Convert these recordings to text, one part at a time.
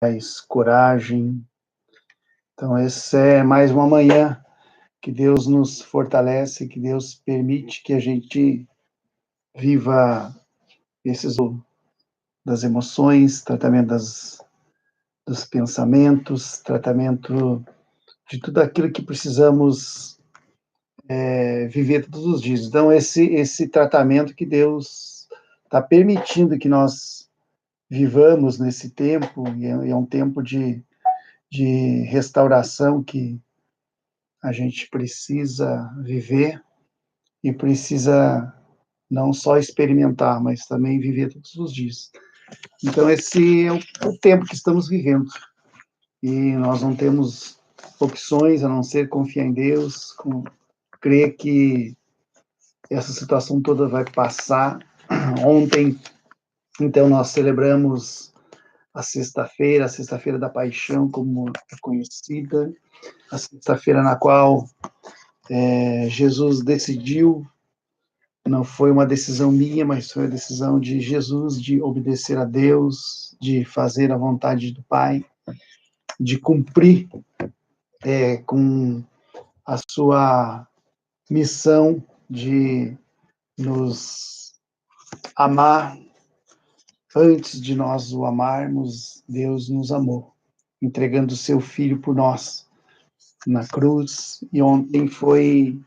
mais coragem. Então, essa é mais uma manhã que Deus nos fortalece, que Deus permite que a gente viva esses das emoções, tratamento dos pensamentos, tratamento de tudo aquilo que precisamos viver todos os dias. Então, esse tratamento que Deus está permitindo que nós vivamos nesse tempo, e é um tempo de restauração que a gente precisa viver e precisa não só experimentar, mas também viver todos os dias. Então, esse é o tempo que estamos vivendo. E nós não temos opções a não ser confiar em Deus, crer que essa situação toda vai passar. Ontem, então, nós celebramos a Sexta-feira da Paixão, como é conhecida, a sexta-feira na qual Jesus decidiu, não foi uma decisão minha, mas foi a decisão de Jesus de obedecer a Deus, de fazer a vontade do Pai, de cumprir com a sua missão de nos amar. Antes de nós o amarmos, Deus nos amou, entregando o seu Filho por nós na cruz. E ontem foi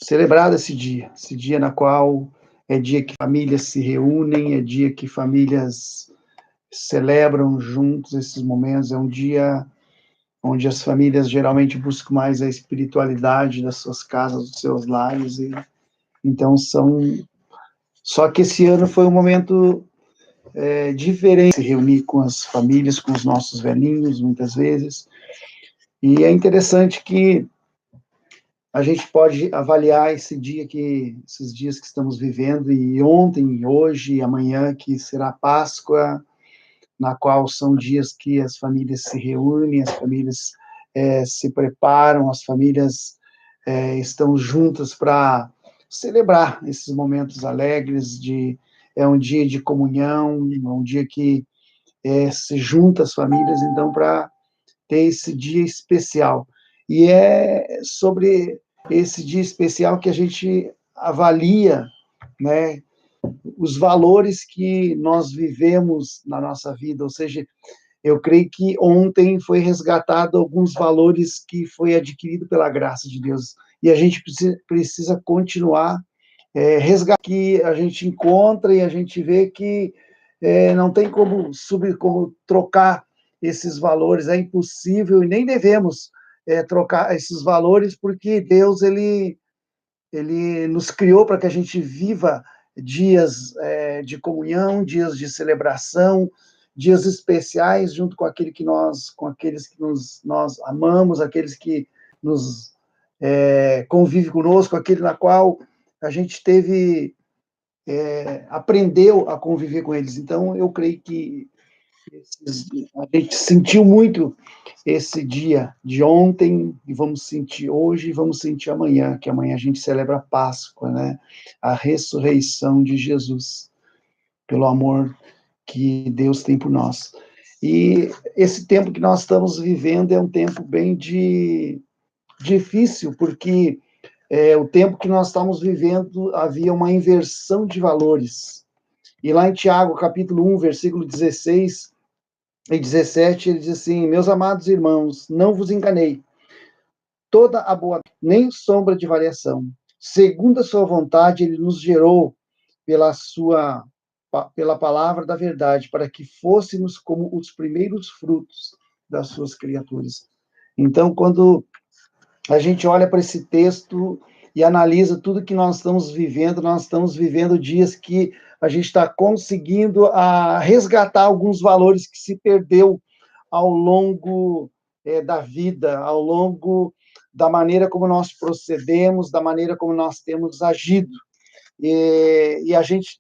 celebrado esse dia na qual é dia que famílias se reúnem, é dia que famílias celebram juntos esses momentos, é um dia onde as famílias geralmente buscam mais a espiritualidade das suas casas, dos seus lares, e então só que esse ano foi um momento diferente, se reunir com as famílias, com os nossos velhinhos, muitas vezes, e é interessante que a gente pode avaliar esses dias que estamos vivendo, e ontem, hoje e amanhã, que será Páscoa, na qual são dias que as famílias se reúnem, as famílias se preparam, as famílias estão juntas para celebrar esses momentos alegres, é um dia de comunhão, é um dia que se junta as famílias, então, para ter esse dia especial. E é sobre esse dia especial que a gente avalia, né, os valores que nós vivemos na nossa vida, ou seja, eu creio que ontem foi resgatado alguns valores que foi adquirido pela graça de Deus, e a gente precisa continuar resgatar, que a gente encontra e a gente vê que não tem como como trocar esses valores, é impossível e nem devemos trocar esses valores, porque Deus ele nos criou para que a gente viva dias de comunhão, dias de celebração, dias especiais junto com com aqueles que nós amamos, aqueles que nos convivem conosco, aquele na qual a gente aprendeu a conviver com eles. Então, eu creio que a gente sentiu muito esse dia de ontem, e vamos sentir hoje, e vamos sentir amanhã, que amanhã a gente celebra a Páscoa, né? A ressurreição de Jesus, pelo amor que Deus tem por nós. E esse tempo que nós estamos vivendo é um tempo bem difícil, porque o tempo que nós estamos vivendo havia uma inversão de valores. E lá em Tiago, capítulo 1, versículo 16 e 17, ele diz assim: meus amados irmãos, não vos enganei, toda a boa, nem sombra de variação. Segundo a sua vontade, ele nos gerou pela palavra da verdade, para que fôssemos como os primeiros frutos das suas criaturas. Então, quando a gente olha para esse texto e analisa tudo que nós estamos vivendo dias que a gente está conseguindo resgatar alguns valores que se perdeu ao longo da vida, ao longo da maneira como nós procedemos, da maneira como nós temos agido. E a gente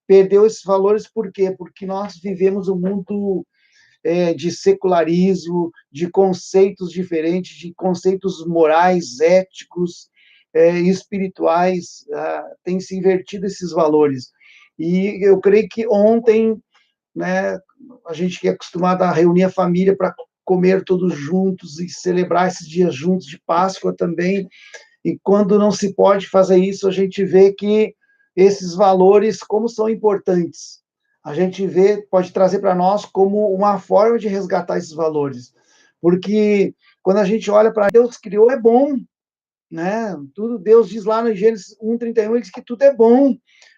perdeu esses valores por quê? Porque nós vivemos um mundo de secularismo, de conceitos diferentes, de conceitos morais, éticos, espirituais, tem se invertido esses valores. E eu creio que ontem né? A gente que é acostumado a reunir a família para comer todos juntos e celebrar esses dias juntos de Páscoa também. E quando não se pode fazer isso, a gente vê que esses valores, como são importantes. A gente vê, pode trazer para nós como uma forma de resgatar esses valores. Porque quando a gente olha para Deus criou, é bom, né? Tudo Deus diz lá no Gênesis 1:31, ele diz que tudo é bom.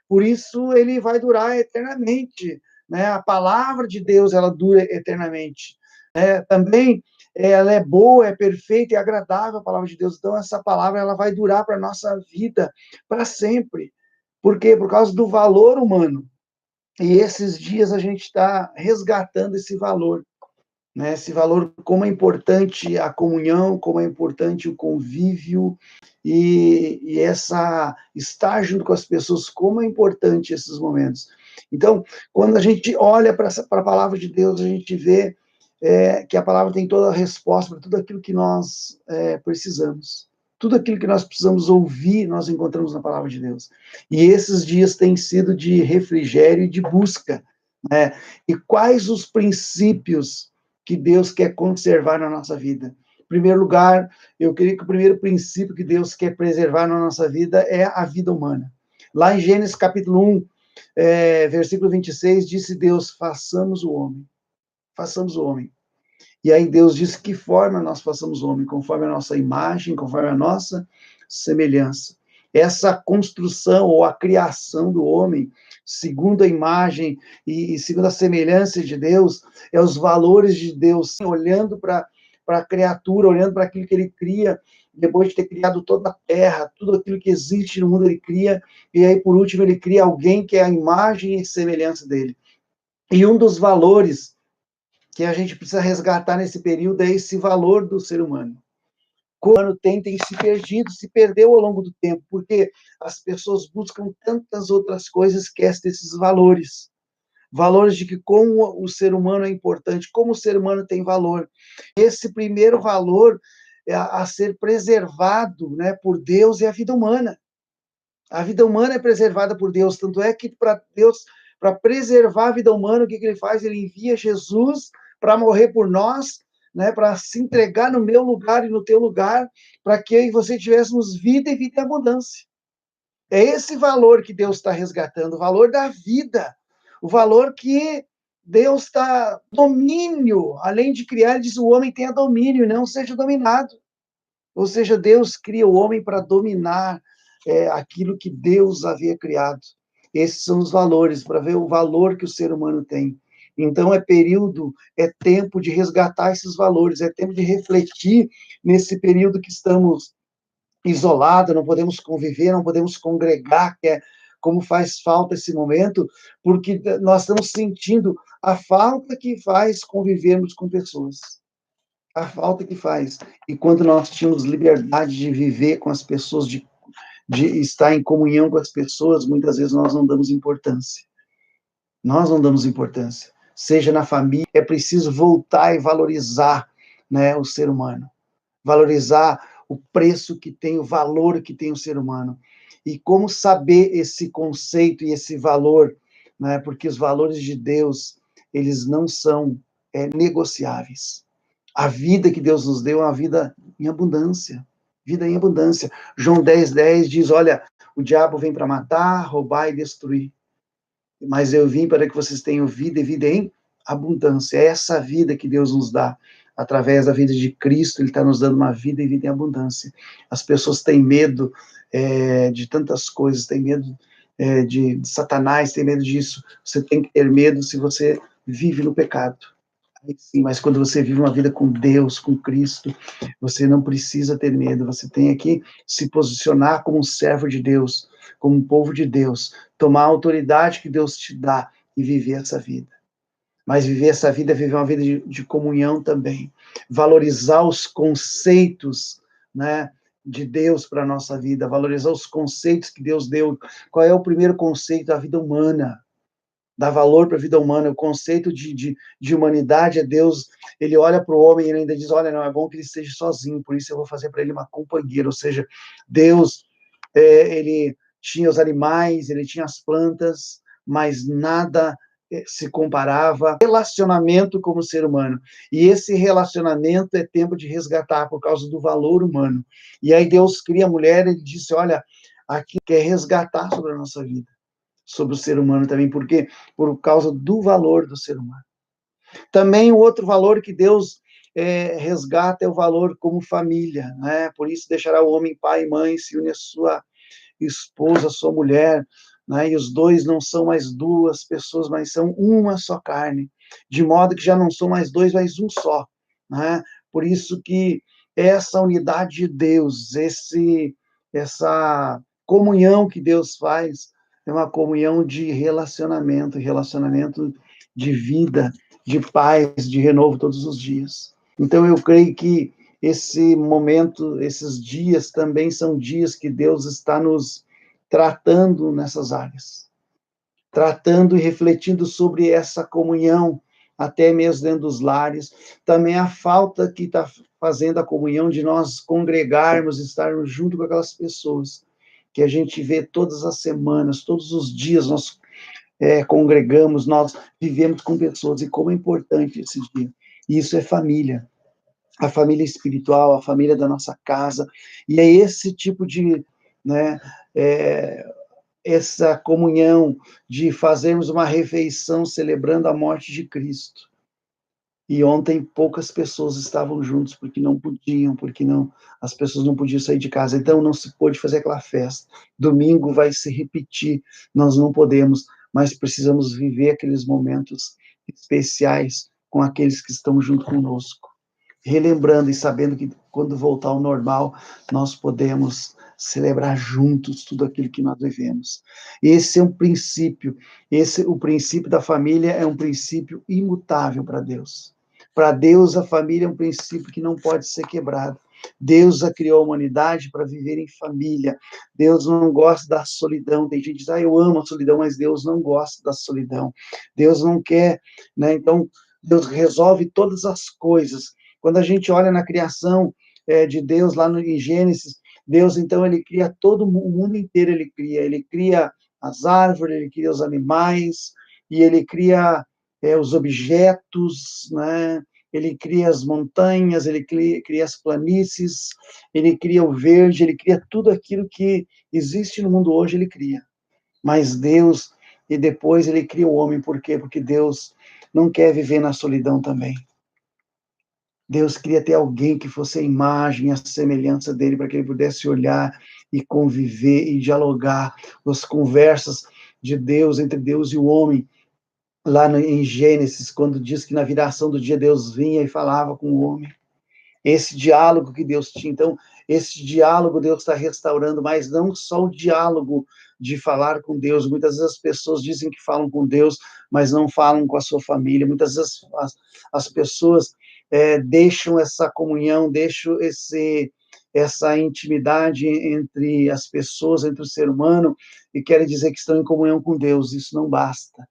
Por isso ele vai durar eternamente, né? A palavra de Deus, ela dura eternamente. Também ela é boa, é perfeita e agradável a palavra de Deus. Então essa palavra ela vai durar para a nossa vida para sempre. Por quê? Por causa do valor humano. E esses dias a gente está resgatando esse valor, né? Esse valor, como é importante a comunhão, como é importante o convívio e essa estar junto com as pessoas, como é importante esses momentos. Então, quando a gente olha para a palavra de Deus, a gente vê que a palavra tem toda a resposta para tudo aquilo que nós precisamos. Tudo aquilo que nós precisamos ouvir, nós encontramos na palavra de Deus. E esses dias têm sido de refrigério e de busca, né? E quais os princípios que Deus quer conservar na nossa vida? Em primeiro lugar, eu creio que o primeiro princípio que Deus quer preservar na nossa vida é a vida humana. Lá em Gênesis capítulo 1, versículo 26, disse Deus, façamos o homem. Façamos o homem. E aí Deus diz que forma nós façamos o homem, conforme a nossa imagem, conforme a nossa semelhança. Essa construção ou a criação do homem, segundo a imagem e segundo a semelhança de Deus, é os valores de Deus, olhando para a criatura, olhando para aquilo que ele cria, depois de ter criado toda a terra, tudo aquilo que existe no mundo ele cria, e aí por último ele cria alguém que é a imagem e semelhança dele. E um dos valores que a gente precisa resgatar nesse período é esse valor do ser humano. Como o humano tem se perdido, se perdeu ao longo do tempo, porque as pessoas buscam tantas outras coisas, esquecem desses valores. Valores de que como o ser humano é importante, como o ser humano tem valor. Esse primeiro valor a ser preservado, né, por Deus é a vida humana. A vida humana é preservada por Deus, tanto é que para Deus, para preservar a vida humana, o que ele faz? Ele envia Jesus para morrer por nós, né, para se entregar no meu lugar e no teu lugar, para que eu e você tivéssemos vida e vida em abundância. É esse valor que Deus está resgatando, o valor da vida, o valor que Deus está domínio, além de criar, ele diz o homem tenha domínio e não seja dominado. Ou seja, Deus cria o homem para dominar aquilo que Deus havia criado. Esses são os valores, para ver o valor que o ser humano tem. Então, é tempo de resgatar esses valores, é tempo de refletir nesse período que estamos isolados, não podemos conviver, não podemos congregar, que é como faz falta esse momento, porque nós estamos sentindo a falta que faz convivermos com pessoas. A falta que faz. E quando nós tínhamos liberdade de viver com as pessoas, de estar em comunhão com as pessoas, muitas vezes nós não damos importância. Nós não damos importância. Seja na família, é preciso voltar e valorizar, né, o ser humano. Valorizar o preço que tem, o valor que tem o ser humano. E como saber esse conceito e esse valor, né, porque os valores de Deus, eles não são negociáveis. A vida que Deus nos deu é uma vida em abundância. Vida em abundância. João 10:10 diz, olha, o diabo vem para matar, roubar e destruir. Mas eu vim para que vocês tenham vida e vida em abundância. É essa vida que Deus nos dá. Através da vida de Cristo, Ele está nos dando uma vida e vida em abundância. As pessoas têm medo de tantas coisas, têm medo de Satanás, têm medo disso. Você tem que ter medo se você vive no pecado. Sim, mas quando você vive uma vida com Deus, com Cristo, você não precisa ter medo, você tem que se posicionar como um servo de Deus, como um povo de Deus, tomar a autoridade que Deus te dá e viver essa vida. Mas viver essa vida é viver uma vida de comunhão também, valorizar os conceitos, né, de Deus para a nossa vida, valorizar os conceitos que Deus deu. Qual é o primeiro conceito da vida humana? Dá valor para a vida humana, o conceito de humanidade é Deus, ele olha para o homem e ele ainda diz, olha, não, é bom que ele esteja sozinho, por isso eu vou fazer para ele uma companheira, ou seja, Deus, ele tinha os animais, ele tinha as plantas, mas nada se comparava relacionamento como ser humano. E esse relacionamento é tempo de resgatar por causa do valor humano. E aí Deus cria a mulher e disse, olha, aqui quer resgatar sobre a nossa vida, sobre o ser humano também, porque por causa do valor do ser humano. Também o outro valor que Deus resgata é o valor como família, né? Por isso deixará o homem pai e mãe, se une a sua esposa, sua mulher, né? E os dois não são mais duas pessoas, mas são uma só carne, de modo que já não são mais dois, mas um só, né? Por isso que essa unidade de Deus, essa comunhão que Deus faz, é uma comunhão de relacionamento de vida, de paz, de renovo todos os dias. Então eu creio que esse momento, esses dias também são dias que Deus está nos tratando nessas áreas, tratando e refletindo sobre essa comunhão, até mesmo dentro dos lares, também a falta que está fazendo a comunhão de nós congregarmos, estarmos junto com aquelas pessoas que a gente vê todas as semanas, todos os dias nós congregamos, nós vivemos com pessoas, e como é importante esse dia. E isso é família, a família espiritual, a família da nossa casa, e é esse tipo de, né, essa comunhão de fazermos uma refeição celebrando a morte de Cristo. E ontem poucas pessoas estavam juntos porque não podiam, porque não, as pessoas não podiam sair de casa, então não se pôde fazer aquela festa. Domingo vai se repetir, nós não podemos, mas precisamos viver aqueles momentos especiais com aqueles que estão junto conosco, relembrando e sabendo que quando voltar ao normal, nós podemos celebrar juntos tudo aquilo que nós vivemos. Esse é um princípio, o princípio da família é um princípio imutável para Deus. Para Deus, a família é um princípio que não pode ser quebrado. Deus criou a humanidade para viver em família. Deus não gosta da solidão. Tem gente que diz, eu amo a solidão, mas Deus não gosta da solidão. Deus não quer, né? Então, Deus resolve todas as coisas. Quando a gente olha na criação de Deus, lá em Gênesis, Deus, então, ele cria todo o mundo inteiro, ele cria as árvores, ele cria os animais, e ele cria os objetos, né? Ele cria as montanhas, ele cria as planícies, ele cria o verde, ele cria tudo aquilo que existe no mundo hoje, ele cria. Mas Deus, e depois ele cria o homem, por quê? Porque Deus não quer viver na solidão também. Deus queria ter alguém que fosse a imagem, a semelhança dele, para que ele pudesse olhar e conviver e dialogar. As conversas de Deus, entre Deus e o homem, lá em Gênesis, quando diz que na viração do dia Deus vinha e falava com o homem. Esse diálogo que Deus tinha. Então, esse diálogo Deus está restaurando, mas não só o diálogo de falar com Deus. Muitas vezes as pessoas dizem que falam com Deus, mas não falam com a sua família. Muitas vezes as pessoas deixam essa comunhão, deixam essa intimidade entre as pessoas, entre o ser humano, e querem dizer que estão em comunhão com Deus. Isso não basta.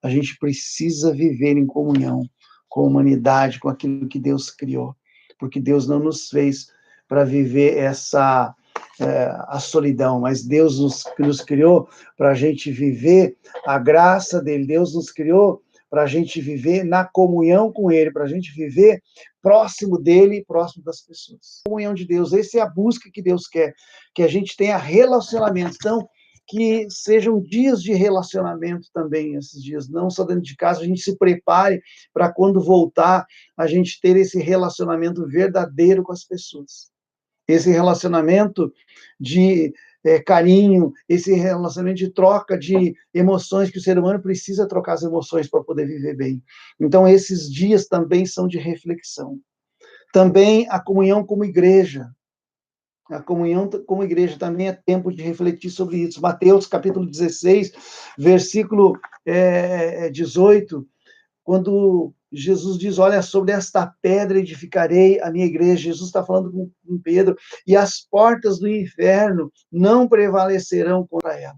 A gente precisa viver em comunhão com a humanidade, com aquilo que Deus criou, porque Deus não nos fez para viver a solidão, mas Deus nos criou para a gente viver a graça dele. Deus nos criou para a gente viver na comunhão com ele, para a gente viver próximo dele e próximo das pessoas. A comunhão de Deus, essa é a busca que Deus quer, que a gente tenha relacionamentos. Então, que sejam dias de relacionamento também, esses dias, não só dentro de casa, a gente se prepare para quando voltar, a gente ter esse relacionamento verdadeiro com as pessoas. Esse relacionamento de carinho, esse relacionamento de troca de emoções, que o ser humano precisa trocar as emoções para poder viver bem. Então, esses dias também são de reflexão. Também a comunhão como igreja. A comunhão como igreja também é tempo de refletir sobre isso. Mateus, capítulo 16, versículo 18, quando Jesus diz, olha, sobre esta pedra edificarei a minha igreja. Jesus está falando com Pedro, e as portas do inferno não prevalecerão contra ela.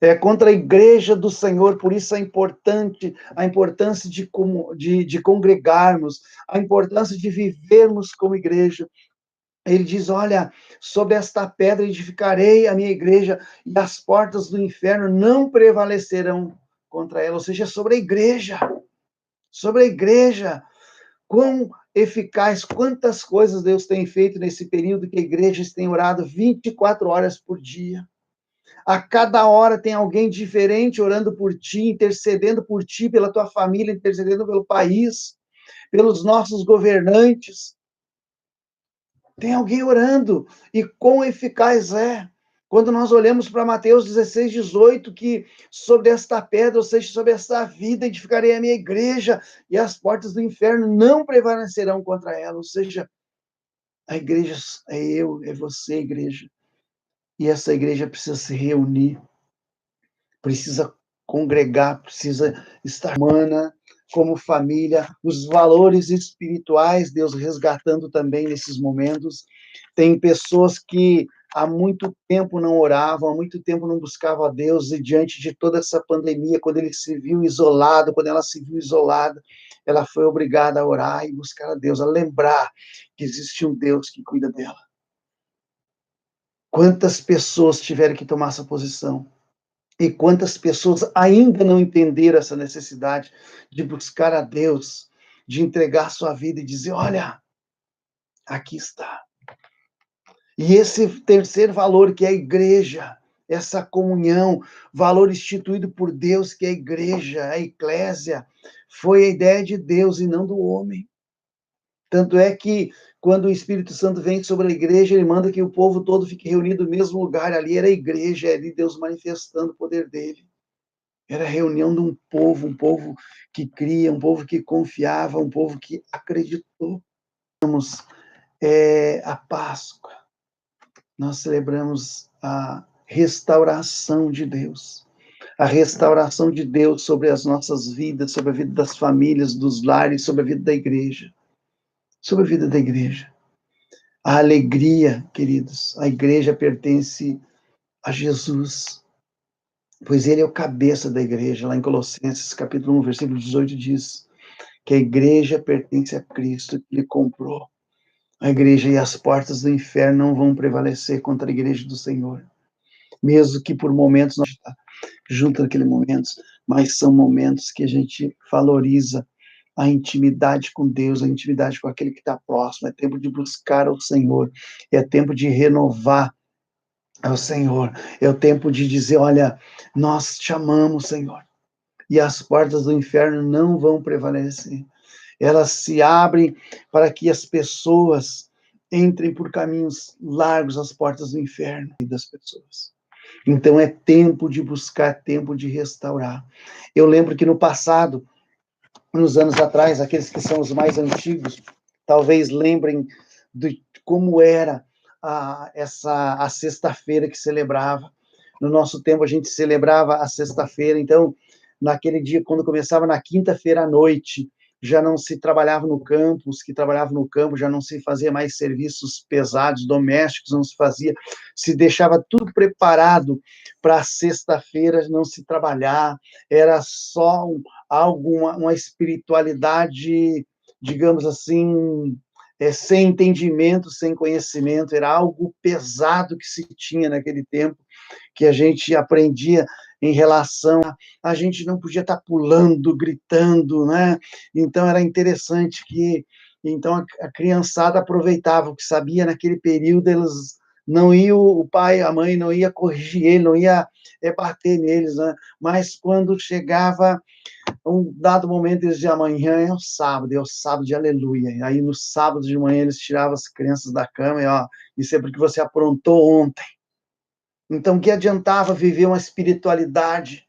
É contra a igreja do Senhor, por isso a importância de congregarmos, a importância de vivermos como igreja. Ele diz, olha, sobre esta pedra edificarei a minha igreja, e as portas do inferno não prevalecerão contra ela, ou seja, sobre a igreja. Sobre a igreja. Quão eficaz, quantas coisas Deus tem feito nesse período que a igreja tem orado 24 horas por dia. A cada hora tem alguém diferente orando por ti, intercedendo por ti, pela tua família, intercedendo pelo país, pelos nossos governantes. Tem alguém orando. E quão eficaz é. Quando nós olhamos para Mateus 16, 18, que sobre esta pedra, ou seja, sobre esta vida, edificarei a minha igreja, e as portas do inferno não prevalecerão contra ela. Ou seja, a igreja é eu, é você, igreja. E essa igreja precisa se reunir, precisa congregar, precisa estar humana, como família, os valores espirituais, Deus resgatando também nesses momentos. Tem pessoas que há muito tempo não oravam, há muito tempo não buscavam a Deus, e diante de toda essa pandemia, quando ele se viu isolado, quando ela se viu isolada, ela foi obrigada a orar e buscar a Deus, a lembrar que existe um Deus que cuida dela. Quantas pessoas tiveram que tomar essa posição? E quantas pessoas ainda não entenderam essa necessidade de buscar a Deus, de entregar sua vida e dizer: olha, aqui está. E esse terceiro valor, que é a igreja, essa comunhão, valor instituído por Deus, que é a igreja, a eclésia, foi a ideia de Deus e não do homem. Tanto é que, quando o Espírito Santo vem sobre a igreja, ele manda que o povo todo fique reunido no mesmo lugar. Ali era a igreja, ali Deus manifestando o poder dele. Era a reunião de um povo que cria, um povo que confiava, um povo que acreditou. A Páscoa, nós celebramos a restauração de Deus. A restauração de Deus sobre as nossas vidas, sobre a vida das famílias, dos lares, sobre a vida da igreja. Sobre a vida da igreja. A alegria, queridos, a igreja pertence a Jesus, pois ele é o cabeça da igreja. Lá em Colossenses, capítulo 1, versículo 18, diz que a igreja pertence a Cristo, que ele comprou. A igreja e as portas do inferno não vão prevalecer contra a igreja do Senhor. Mesmo que por momentos nós estamos junto naqueles momentos, mas são momentos que a gente valoriza a intimidade com Deus, a intimidade com aquele que está próximo. É tempo de buscar ao Senhor, é tempo de renovar ao Senhor, é o tempo de dizer: olha, nós te amamos, Senhor, e as portas do inferno não vão prevalecer. Elas se abrem para que as pessoas entrem por caminhos largos, as portas do inferno e das pessoas. Então é tempo de buscar, tempo de restaurar. Eu lembro que no passado, uns anos atrás, aqueles que são os mais antigos, talvez lembrem de como era a sexta-feira que celebrava. No nosso tempo, a gente celebrava a sexta-feira, então, naquele dia, quando começava na quinta-feira à noite, já não se trabalhava no campo, os que trabalhavam no campo já não se fazia mais serviços pesados, domésticos, não se fazia, se deixava tudo preparado para a sexta-feira não se trabalhar, era só uma espiritualidade, digamos assim, sem entendimento, sem conhecimento, era algo pesado que se tinha naquele tempo, que a gente aprendia em relação a gente não podia estar pulando, gritando, né? Então era interessante que então a criançada aproveitava o que sabia naquele período, eles não iam, o pai, a mãe não ia corrigir ele, não ia bater neles, né? Mas quando chegava um dado momento, eles diziam: amanhã é o sábado de aleluia. E aí no sábado de manhã eles tiravam as crianças da cama e ó, isso é porque você aprontou ontem. Então, que adiantava viver uma espiritualidade?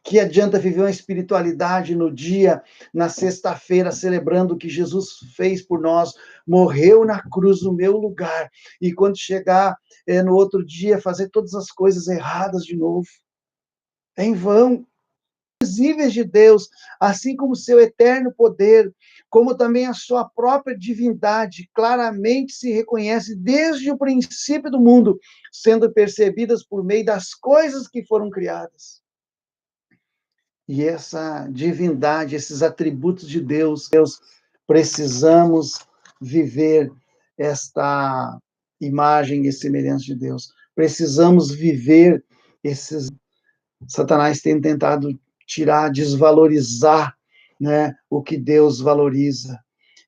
Que adianta viver uma espiritualidade no dia, na sexta-feira, celebrando o que Jesus fez por nós, morreu na cruz no meu lugar, e quando chegar no outro dia, fazer todas as coisas erradas de novo? É em vão. Invisíveis de Deus, assim como seu eterno poder, como também a sua própria divindade, claramente se reconhece desde o princípio do mundo, sendo percebidas por meio das coisas que foram criadas. E essa divindade, esses atributos de Deus, precisamos viver esta imagem e semelhança de Deus. Precisamos viver esses... Satanás tem tentado tirar, desvalorizar, né, o que Deus valoriza.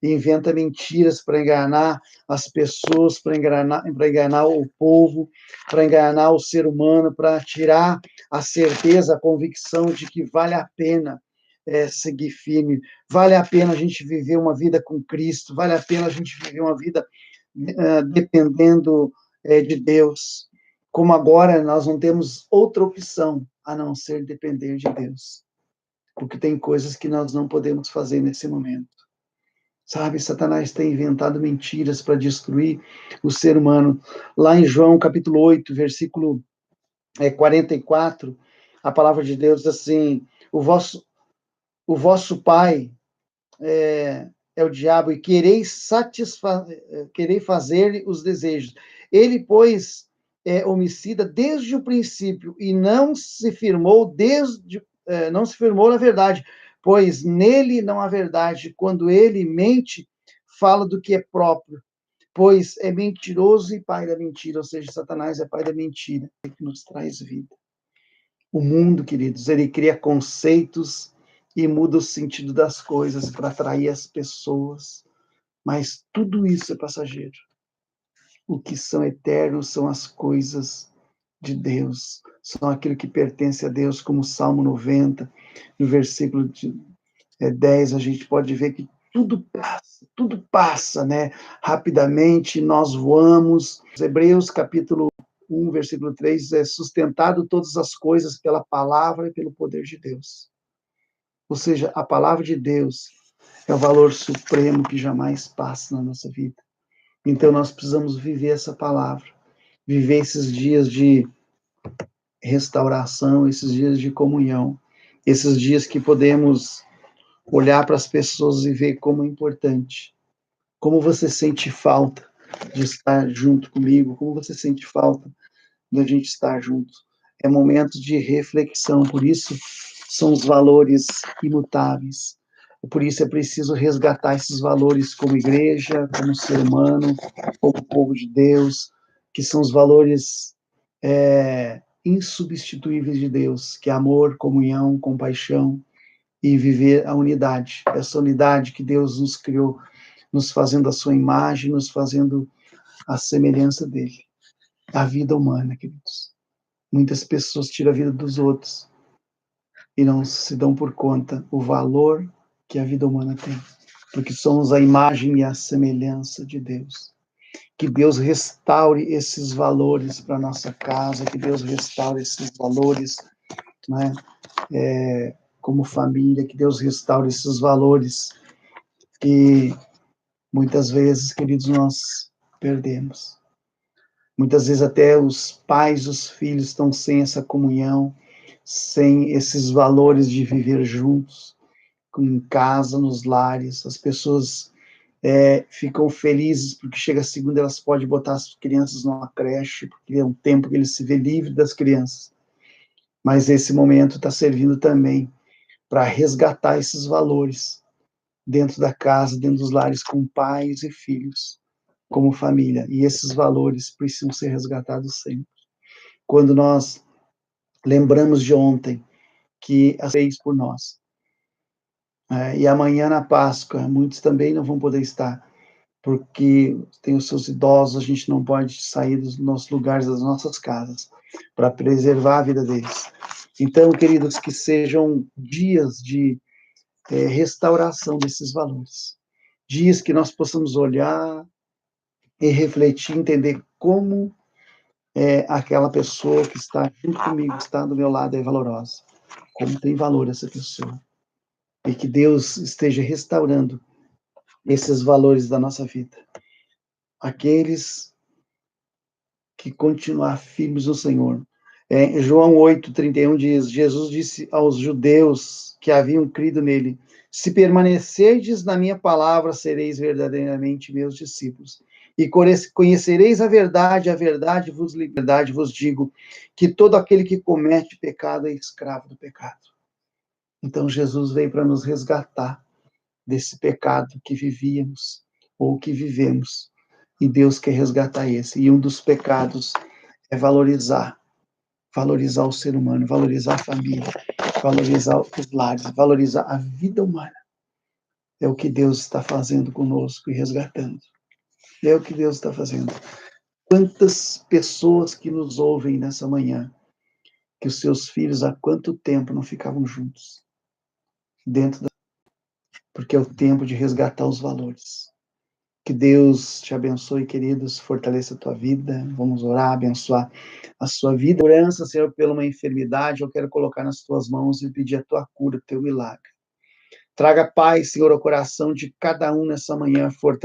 Inventa mentiras para enganar as pessoas, para enganar o povo, para enganar o ser humano, para tirar a certeza, a convicção de que vale a pena seguir firme, vale a pena a gente viver uma vida com Cristo, vale a pena a gente viver uma vida dependendo de Deus. Como agora nós não temos outra opção a não ser depender de Deus, porque tem coisas que nós não podemos fazer nesse momento. Sabe, Satanás tem inventado mentiras para destruir o ser humano. Lá em João, capítulo 8, versículo 44, a palavra de Deus diz assim: o vosso pai é o diabo, e quereis fazer-lhe os desejos. Ele, pois, é homicida desde o princípio, e não se firmou na verdade, pois nele não há verdade. Quando ele mente, fala do que é próprio, pois é mentiroso e pai da mentira, ou seja, Satanás é pai da mentira, que nos traz vida. O mundo, queridos, ele cria conceitos e muda o sentido das coisas para atrair as pessoas, mas tudo isso é passageiro. O que são eternos são as coisas de Deus, são aquilo que pertence a Deus, como o Salmo 90, no versículo 10, a gente pode ver que tudo passa, né? Rapidamente nós voamos. Hebreus capítulo 1, versículo 3, é sustentado todas as coisas pela palavra e pelo poder de Deus. Ou seja, a palavra de Deus é o valor supremo que jamais passa na nossa vida. Então nós precisamos viver essa palavra, viver esses dias de restauração, esses dias de comunhão, esses dias que podemos olhar para as pessoas e ver como é importante. Como você sente falta de estar junto comigo? Como você sente falta de a gente estar junto? É momento de reflexão, por isso são os valores imutáveis. Por isso é preciso resgatar esses valores como igreja, como ser humano, como povo de Deus, que são os valores insubstituíveis de Deus, que é amor, comunhão, compaixão e viver a unidade. Essa unidade que Deus nos criou, nos fazendo a sua imagem, nos fazendo a semelhança dele. A vida humana, queridos. Muitas pessoas tiram a vida dos outros e não se dão por conta o valor que a vida humana tem, porque somos a imagem e a semelhança de Deus. Que Deus restaure esses valores para nossa casa, que Deus restaure esses valores, né, como família, que Deus restaure esses valores que muitas vezes, queridos, nós perdemos. Muitas vezes até os pais, os filhos estão sem essa comunhão, sem esses valores de viver juntos, em casa, nos lares. As pessoas ficam felizes porque chega a segunda, elas podem botar as crianças numa creche, porque é um tempo que eles se vê livre das crianças. Mas esse momento está servindo também para resgatar esses valores dentro da casa, dentro dos lares, com pais e filhos, como família. E esses valores precisam ser resgatados sempre. Quando nós lembramos de ontem, que as fez por nós, e amanhã na Páscoa, muitos também não vão poder estar, porque tem os seus idosos, a gente não pode sair dos nossos lugares, das nossas casas, para preservar a vida deles. Então, queridos, que sejam dias de restauração desses valores, dias que nós possamos olhar e refletir, entender como aquela pessoa que está junto comigo, que está do meu lado, é valorosa, como tem valor essa pessoa, e que Deus esteja restaurando esses valores da nossa vida. Aqueles que continuar firmes no Senhor. João 8:31 diz, Jesus disse aos judeus que haviam crido nele, se permanecerdes na minha palavra, sereis verdadeiramente meus discípulos. E conhecereis a verdade vos digo, que todo aquele que comete pecado é escravo do pecado. Então Jesus veio para nos resgatar desse pecado que vivíamos ou que vivemos. E Deus quer resgatar esse. E um dos pecados é valorizar valorizar o ser humano, valorizar a família, valorizar os lares, valorizar a vida humana. É o que Deus está fazendo conosco e resgatando. É o que Deus está fazendo. Quantas pessoas que nos ouvem nessa manhã, que os seus filhos há quanto tempo não ficavam juntos? Porque é o tempo de resgatar os valores. Que Deus te abençoe, queridos, fortaleça a tua vida. Vamos orar, abençoar a sua vida. Segurança, Senhor, pela uma enfermidade, eu quero colocar nas tuas mãos e pedir a tua cura, o teu milagre. Traga paz, Senhor, ao coração de cada um nessa manhã, fortaleça